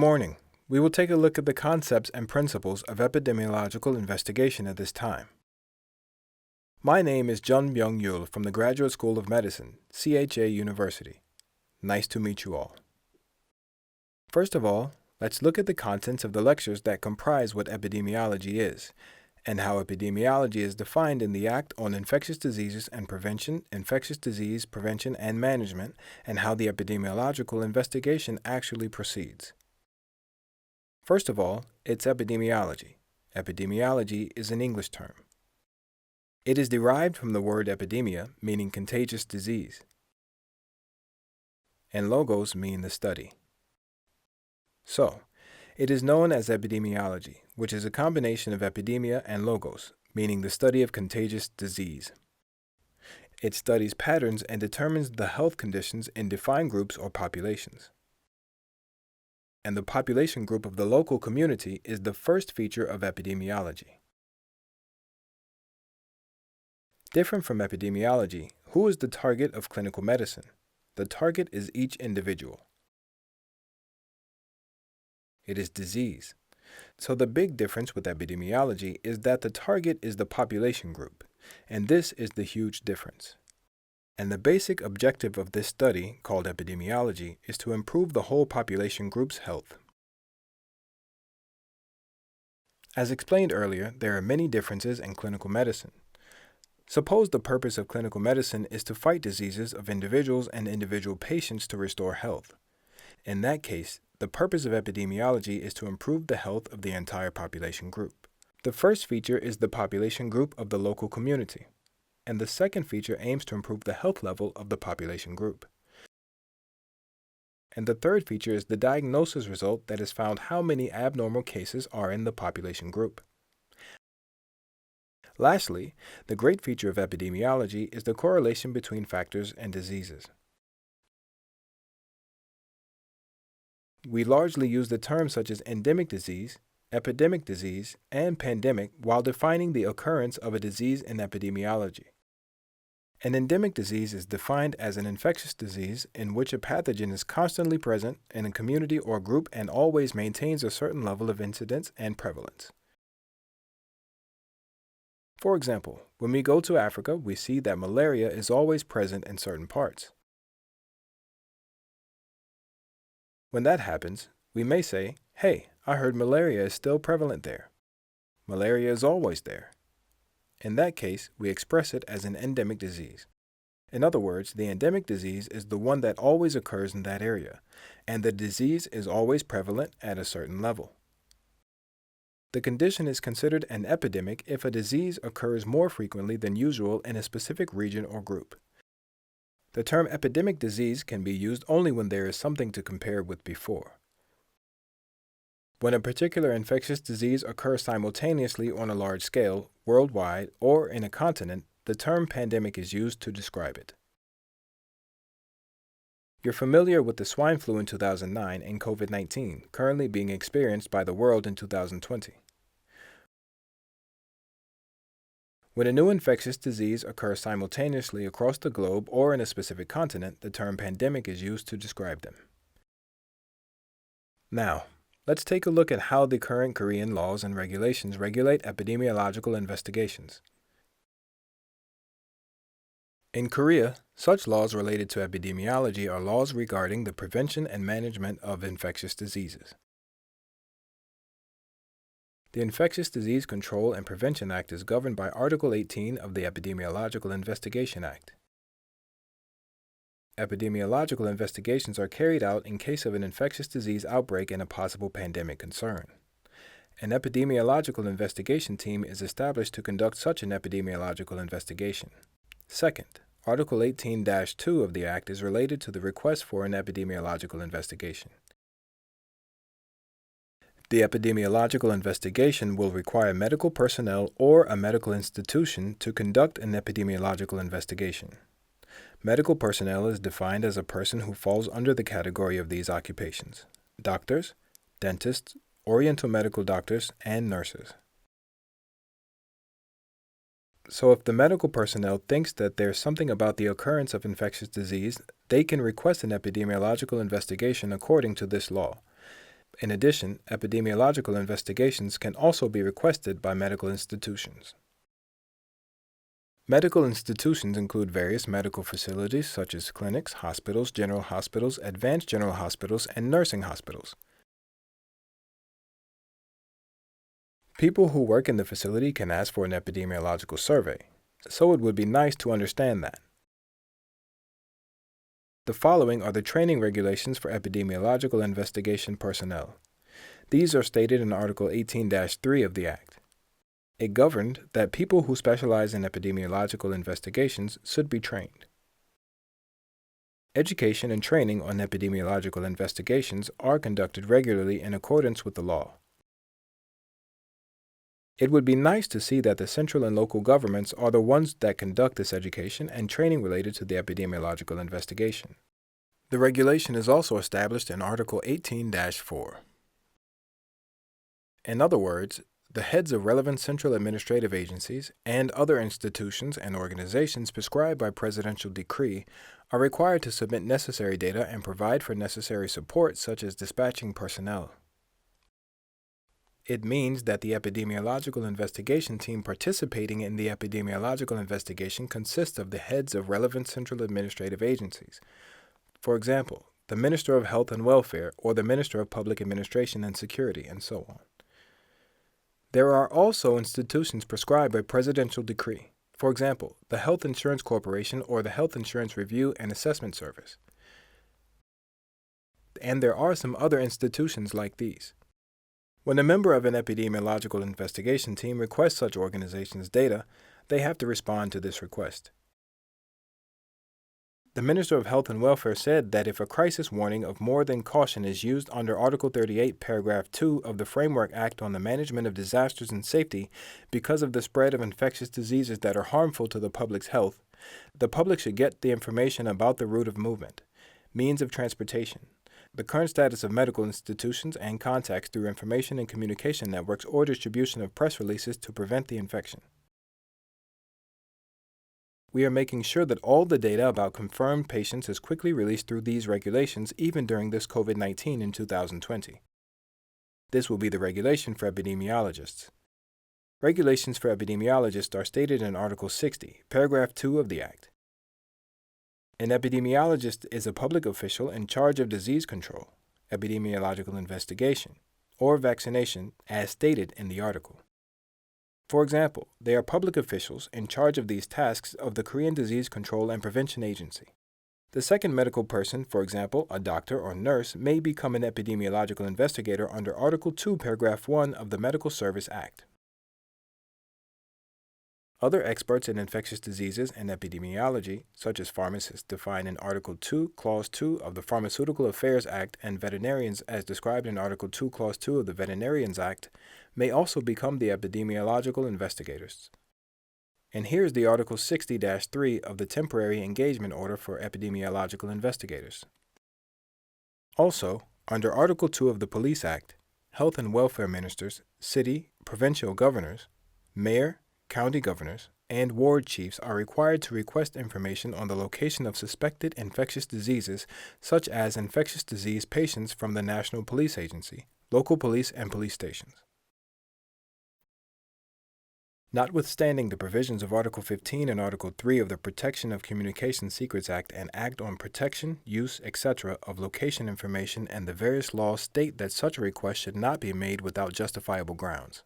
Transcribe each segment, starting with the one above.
morning. We will take a look at the concepts and principles of epidemiological investigation at this time. My name is Jun Byung-yul from the Graduate School of Medicine, CHA University. Nice to meet you all. First of all, let's look at the contents of the lectures that comprise what epidemiology is, and how epidemiology is defined in the Act on Infectious Diseases and Prevention, Infectious Disease Prevention and Management, and how the epidemiological investigation actually proceeds. First of all, it's epidemiology. Epidemiology is an English term. It is derived from the word epidemia, meaning contagious disease, and logos mean the study. So, it is known as epidemiology, which is a combination of epidemia and logos, meaning the study of contagious disease. It studies patterns and determines the health conditions in defined groups or populations. And the population group of the local community is the first feature of epidemiology. Different from epidemiology, who is the target of clinical medicine? The target is each individual. It is disease. So the big difference with epidemiology is that the target is the population group, and this is the huge difference. And the basic objective of this study, called epidemiology, is to improve the whole population group's health. As explained earlier, there are many differences in clinical medicine. Suppose the purpose of clinical medicine is to fight diseases of individuals and individual patients to restore health. In that case, the purpose of epidemiology is to improve the health of the entire population group. The first feature is the population group of the local community, and the second feature aims to improve the health level of the population group. And the third feature is the diagnosis result that has found how many abnormal cases are in the population group. Lastly, the great feature of epidemiology is the correlation between factors and diseases. We largely use the terms such as endemic disease, epidemic disease, and pandemic while defining the occurrence of a disease in epidemiology. An endemic disease is defined as an infectious disease in which a pathogen is constantly present in a community or group and always maintains a certain level of incidence and prevalence. For example, when we go to Africa, we see that malaria is always present in certain parts. When that happens, we may say, "Hey, I heard malaria is still prevalent there." Malaria is always there. In that case, we express it as an endemic disease. In other words, the endemic disease is the one that always occurs in that area, and the disease is always prevalent at a certain level. The condition is considered an epidemic if a disease occurs more frequently than usual in a specific region or group. The term epidemic disease can be used only when there is something to compare with before. When a particular infectious disease occurs simultaneously on a large scale, worldwide, or in a continent, the term pandemic is used to describe it. You're familiar with the swine flu in 2009 and COVID-19, currently being experienced by the world in 2020. When a new infectious disease occurs simultaneously across the globe or in a specific continent, the term pandemic is used to describe them. Now, let's take a look at how the current Korean laws and regulations regulate epidemiological investigations. In Korea, such laws related to epidemiology are laws regarding the prevention and management of infectious diseases. The Infectious Disease Control and Prevention Act is governed by Article 18 of the Epidemiological Investigation Act. Epidemiological investigations are carried out in case of an infectious disease outbreak and a possible pandemic concern. An epidemiological investigation team is established to conduct such an epidemiological investigation. Second, Article 18-2 of the Act is related to the request for an epidemiological investigation. The epidemiological investigation will require medical personnel or a medical institution to conduct an epidemiological investigation. Medical personnel is defined as a person who falls under the category of these occupations: doctors, dentists, oriental medical doctors, and nurses. So if the medical personnel thinks that there's something about the occurrence of infectious disease, they can request an epidemiological investigation according to this law. In addition, epidemiological investigations can also be requested by medical institutions. Medical institutions include various medical facilities such as clinics, hospitals, general hospitals, advanced general hospitals, and nursing hospitals. People who work in the facility can ask for an epidemiological survey, so it would be nice to understand that. The following are the training regulations for epidemiological investigation personnel. These are stated in Article 18-3 of the Act. It governed that people who specialize in epidemiological investigations should be trained. Education and training on epidemiological investigations are conducted regularly in accordance with the law. It would be nice to see that the central and local governments are the ones that conduct this education and training related to the epidemiological investigation. The regulation is also established in Article 18-4. In other words, the heads of relevant central administrative agencies and other institutions and organizations prescribed by presidential decree are required to submit necessary data and provide for necessary support such as dispatching personnel. It means that the epidemiological investigation team participating in the epidemiological investigation consists of the heads of relevant central administrative agencies. For example, the Minister of Health and Welfare or the Minister of Public Administration and Security, and so on. There are also institutions prescribed by presidential decree. For example, the Health Insurance Corporation or the Health Insurance Review and Assessment Service. And there are some other institutions like these. When a member of an epidemiological investigation team requests such organizations' data, they have to respond to this request. The Minister of Health and Welfare said that if a crisis warning of more than caution is used under Article 38, Paragraph 2 of the Framework Act on the Management of Disasters and Safety because of the spread of infectious diseases that are harmful to the public's health, the public should get the information about the route of movement, means of transportation, the current status of medical institutions and contacts through information and communication networks or distribution of press releases to prevent the infection. We are making sure that all the data about confirmed patients is quickly released through these regulations even during this COVID-19 in 2020. This will be the regulation for epidemiologists. Regulations for epidemiologists are stated in Article 60, Paragraph 2 of the Act. An epidemiologist is a public official in charge of disease control, epidemiological investigation, or vaccination as stated in the article. For example, they are public officials in charge of these tasks of the Korean Disease Control and Prevention Agency. The second medical person, for example, a doctor or nurse, may become an epidemiological investigator under Article 2, Paragraph 1 of the Medical Service Act. Other experts in infectious diseases and epidemiology, such as pharmacists defined in Article 2, Clause 2 of the Pharmaceutical Affairs Act and veterinarians as described in Article 2, Clause 2 of the Veterinarians Act, may also become the epidemiological investigators. And here's the Article 60-3 of the Temporary Engagement Order for Epidemiological Investigators. Also, under Article 2 of the Police Act, health and welfare ministers, city, provincial governors, mayor, county governors, and ward chiefs are required to request information on the location of suspected infectious diseases, such as infectious disease patients from the National Police Agency, local police, and police stations. Notwithstanding the provisions of Article 15 and Article 3 of the Protection of Communication Secrets Act and Act on Protection, Use, etc. of location information and the various laws state that such a request should not be made without justifiable grounds.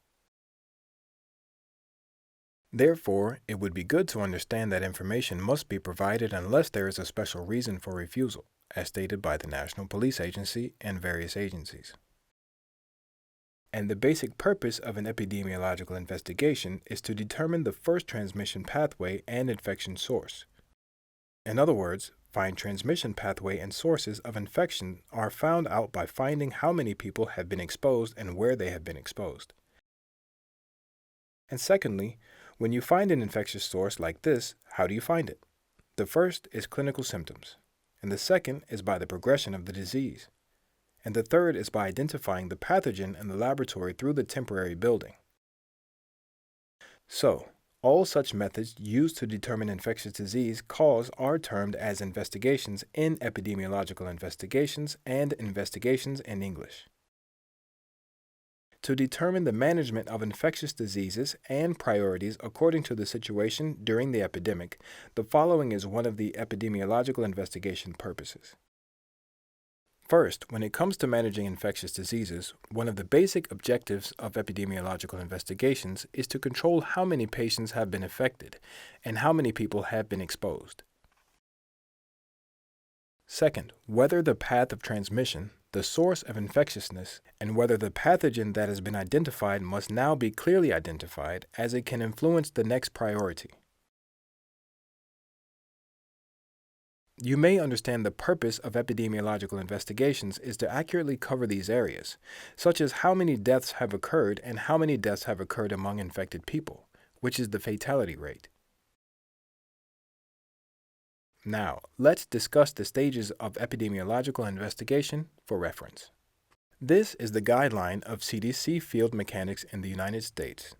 Therefore, it would be good to understand that information must be provided unless there is a special reason for refusal, as stated by the National Police Agency and various agencies. And the basic purpose of an epidemiological investigation is to determine the first transmission pathway and infection source. In other words, find transmission pathway and sources of infection are found out by finding how many people have been exposed and where they have been exposed. And secondly, when you find an infectious source like this, how do you find it? The first is clinical symptoms, and the second is by the progression of the disease, and the third is by identifying the pathogen in the laboratory through the temporary building. So, all such methods used to determine infectious disease cause are termed as investigations in epidemiological investigations and investigations in English. to determine the management of infectious diseases and priorities according to the situation during the epidemic, the following is one of the epidemiological investigation purposes. First, when it comes to managing infectious diseases, one of the basic objectives of epidemiological investigations is to control how many patients have been affected and how many people have been exposed. Second, whether the path of transmission, the source of infectiousness, and whether the pathogen that has been identified must now be clearly identified as it can influence the next priority. You may understand the purpose of epidemiological investigations is to accurately cover these areas, such as how many deaths have occurred and how many deaths have occurred among infected people, which is the fatality rate. Now, let's discuss the stages of epidemiological investigation for reference. This is the guideline of CDC field mechanics in the United States.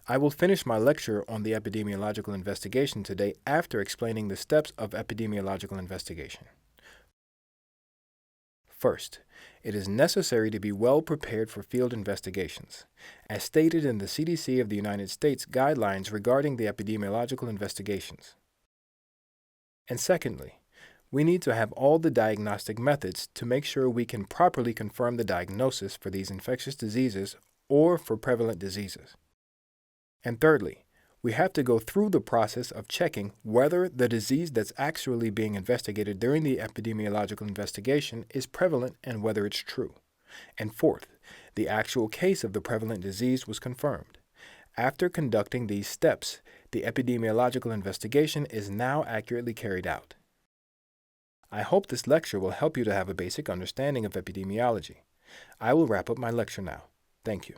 I will finish my lecture on the epidemiological investigation today after explaining the steps of epidemiological investigation. First, it is necessary to be well prepared for field investigations, as stated in the CDC of the United States guidelines regarding the epidemiological investigations. And secondly, we need to have all the diagnostic methods to make sure we can properly confirm the diagnosis for these infectious diseases or for prevalent diseases. And thirdly, we have to go through the process of checking whether the disease that's actually being investigated during the epidemiological investigation is prevalent and whether it's true. And fourth, the actual case of the prevalent disease was confirmed. After conducting these steps, the epidemiological investigation is now accurately carried out. I hope this lecture will help you to have a basic understanding of epidemiology. I will wrap up my lecture now. Thank you.